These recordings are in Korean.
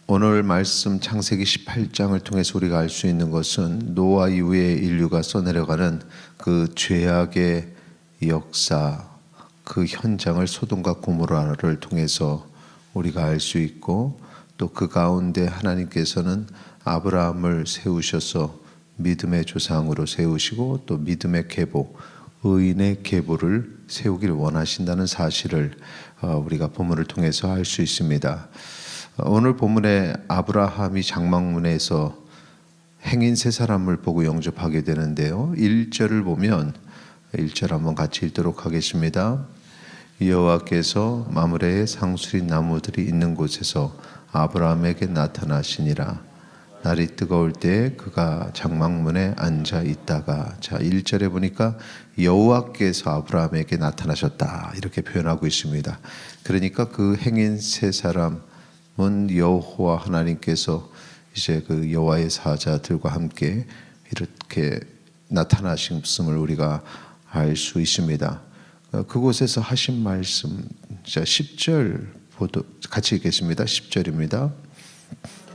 오늘 말씀 창세기 18장을 통해서 우리가 알 수 있는 것은 노아 이후에 인류가 써내려가는 그 죄악의 역사, 그 현장을 소돔과 고모라를 통해서 우리가 알 수 있고, 또 그 가운데 하나님께서는 아브라함을 세우셔서 믿음의 조상으로 세우시고 또 믿음의 계보, 의인의 계보를 세우길 원하신다는 사실을 우리가 본문을 통해서 알 수 있습니다. 오늘 본문에 아브라함이 장막문에서 행인 세 사람을 보고 영접하게 되는데요. 1절을 보면 1절 한번 같이 읽도록 하겠습니다. 여호와께서 마므레의 상수리 나무들이 있는 곳에서 아브라함에게 나타나시니라. 날이 뜨거울 때 그가 장막문에 앉아 있다가, 자 1절에 보니까 여호와께서 아브라함에게 나타나셨다 이렇게 표현하고 있습니다. 그러니까 그 행인 세 사람은 여호와 하나님께서 이제 그 여호와의 사자들과 함께 이렇게 나타나심을 우리가 알 수 있습니다. 그곳에서 하신 말씀, 자 10절 같이 읽겠습니다. 10절입니다.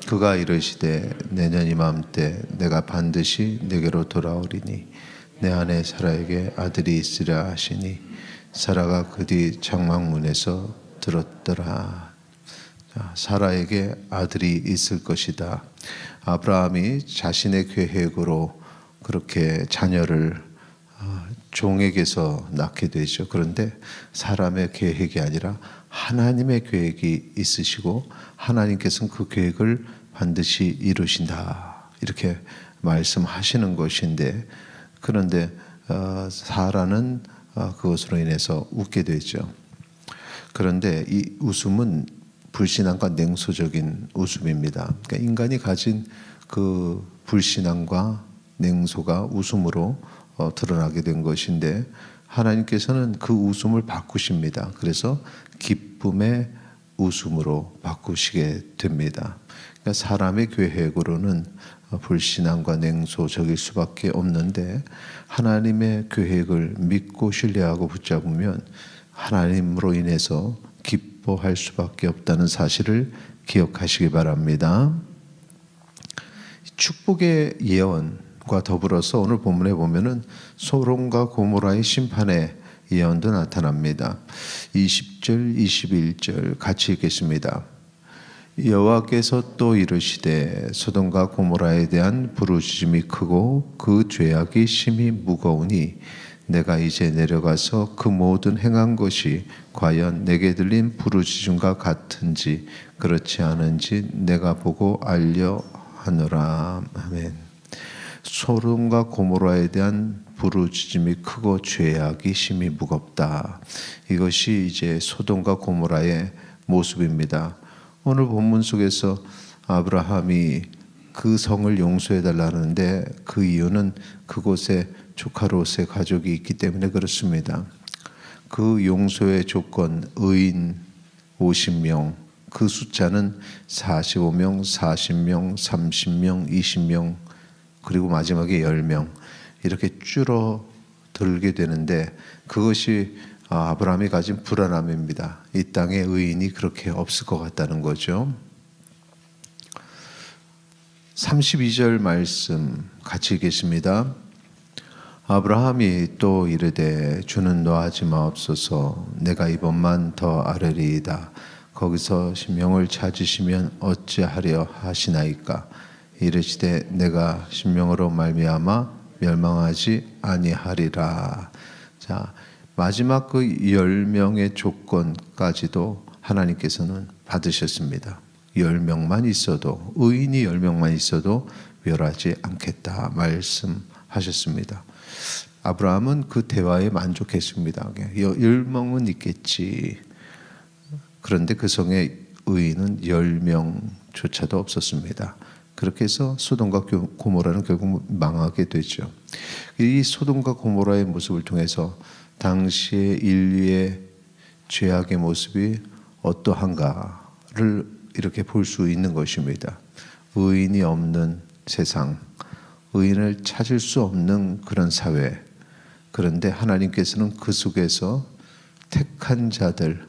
그가 이르시되 내년 이맘때 내가 반드시 내게로 돌아오리니 내 아내 사라에게 아들이 있으라 하시니 사라가 그 뒤 장막문에서 들었더라. 사라에게 아들이 있을 것이다. 아브라함이 자신의 계획으로 그렇게 자녀를 종에게서 낳게 되죠. 그런데 사람의 계획이 아니라 하나님의 계획이 있으시고 하나님께서는 그 계획을 반드시 이루신다 이렇게 말씀하시는 것인데, 그런데 사라는 그것으로 인해서 웃게 되죠. 그런데 이 웃음은 불신앙과 냉소적인 웃음입니다. 그러니까 인간이 가진 그 불신앙과 냉소가 웃음으로 드러나게 된 것인데, 하나님께서는 그 웃음을 바꾸십니다. 그래서 기쁨의 웃음으로 바꾸시게 됩니다. 그러니까 사람의 계획으로는 불신앙과 냉소적일 수밖에 없는데, 하나님의 계획을 믿고 신뢰하고 붙잡으면 하나님으로 인해서 기뻐할 수밖에 없다는 사실을 기억하시기 바랍니다. 축복의 예언과 더불어서 오늘 본문에 보면은 소돔과 고모라의 심판의 예언도 나타납니다. 20절, 21절 같이 읽겠습니다. 여호와께서 또 이르시되 소돔과 고모라에 대한 부르짖음이 크고 그 죄악이 심히 무거우니 내가 이제 내려가서 그 모든 행한 것이 과연 내게 들린 부르짖음과 같은지 그렇지 않은지 내가 보고 알려 하노라. 아멘. 소돔과 고모라에 대한 부르짖음이 크고 죄악이 심히 무겁다. 이것이 이제 소돔과 고모라의 모습입니다. 오늘 본문 속에서 아브라함이 그 성을 용서해 달라는데 그 이유는 그곳에 조카 롯의 가족이 있기 때문에 그렇습니다. 그 용서의 조건 의인 50명, 그 숫자는 45명, 40명, 30명, 20명 그리고 마지막에 10명 이렇게 줄어들게 되는데, 그것이 아브라함이 가진 불안함입니다. 이 땅에 의인이 그렇게 없을 것 같다는 거죠. 32절 말씀 같이 읽겠습니다. 아브라함이 또 이르되 주는 노하지 마옵소서. 내가 이번만 더 아뢰리이다. 거기서 신명을 찾으시면 어찌하려 하시나이까. 이르시되 내가 신명으로 말미암아 멸망하지 아니하리라. 자, 마지막 그 10명의 조건까지도 하나님께서는 받으셨습니다. 10명만 있어도, 의인이 10명만 있어도 멸하지 않겠다 말씀하셨습니다. 아브라함은 그 대화에 만족했습니다. 10명은 있겠지. 그런데 그 성에 의인은 10명조차도 없었습니다. 그렇게 해서 소돔과 고모라는 결국 망하게 되죠. 이 소돔과 고모라의 모습을 통해서 당시의 인류의 죄악의 모습이 어떠한가를 이렇게 볼 수 있는 것입니다. 의인이 없는 세상, 의인을 찾을 수 없는 그런 사회. 그런데 하나님께서는 그 속에서 택한 자들,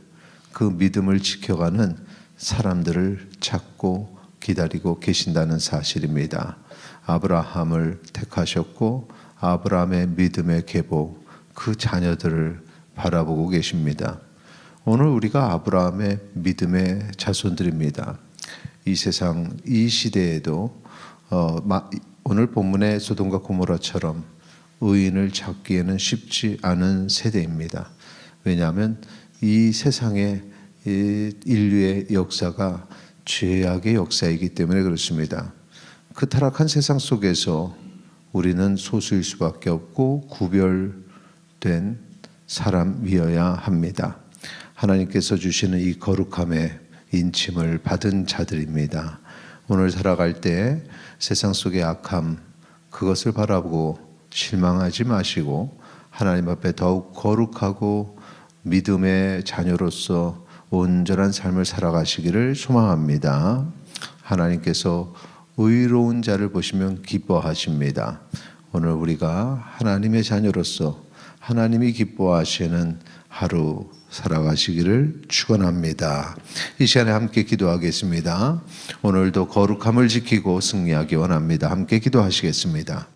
그 믿음을 지켜가는 사람들을 찾고 기다리고 계신다는 사실입니다. 아브라함을 택하셨고 아브라함의 믿음의 계보, 그 자녀들을 바라보고 계십니다. 오늘 우리가 아브라함의 믿음의 자손들입니다. 이 세상, 이 시대에도 오늘 본문의 소돔과 고모라처럼 의인을 찾기에는 쉽지 않은 세대입니다. 왜냐하면 이 세상의 인류의 역사가 죄악의 역사이기 때문에 그렇습니다. 그 타락한 세상 속에서 우리는 소수일 수밖에 없고 구별된 사람이어야 합니다. 하나님께서 주시는 이 거룩함의 인침을 받은 자들입니다. 오늘 살아갈 때 세상 속의 악함, 그것을 바라보고 실망하지 마시고 하나님 앞에 더욱 거룩하고 믿음의 자녀로서 온전한 삶을 살아가시기를 소망합니다. 하나님께서 의로운 자를 보시면 기뻐하십니다. 오늘 우리가 하나님의 자녀로서 하나님이 기뻐하시는 하루 살아가시기를 축원합니다. 이 시간에 함께 기도하겠습니다. 오늘도 거룩함을 지키고 승리하기 원합니다. 함께 기도하시겠습니다.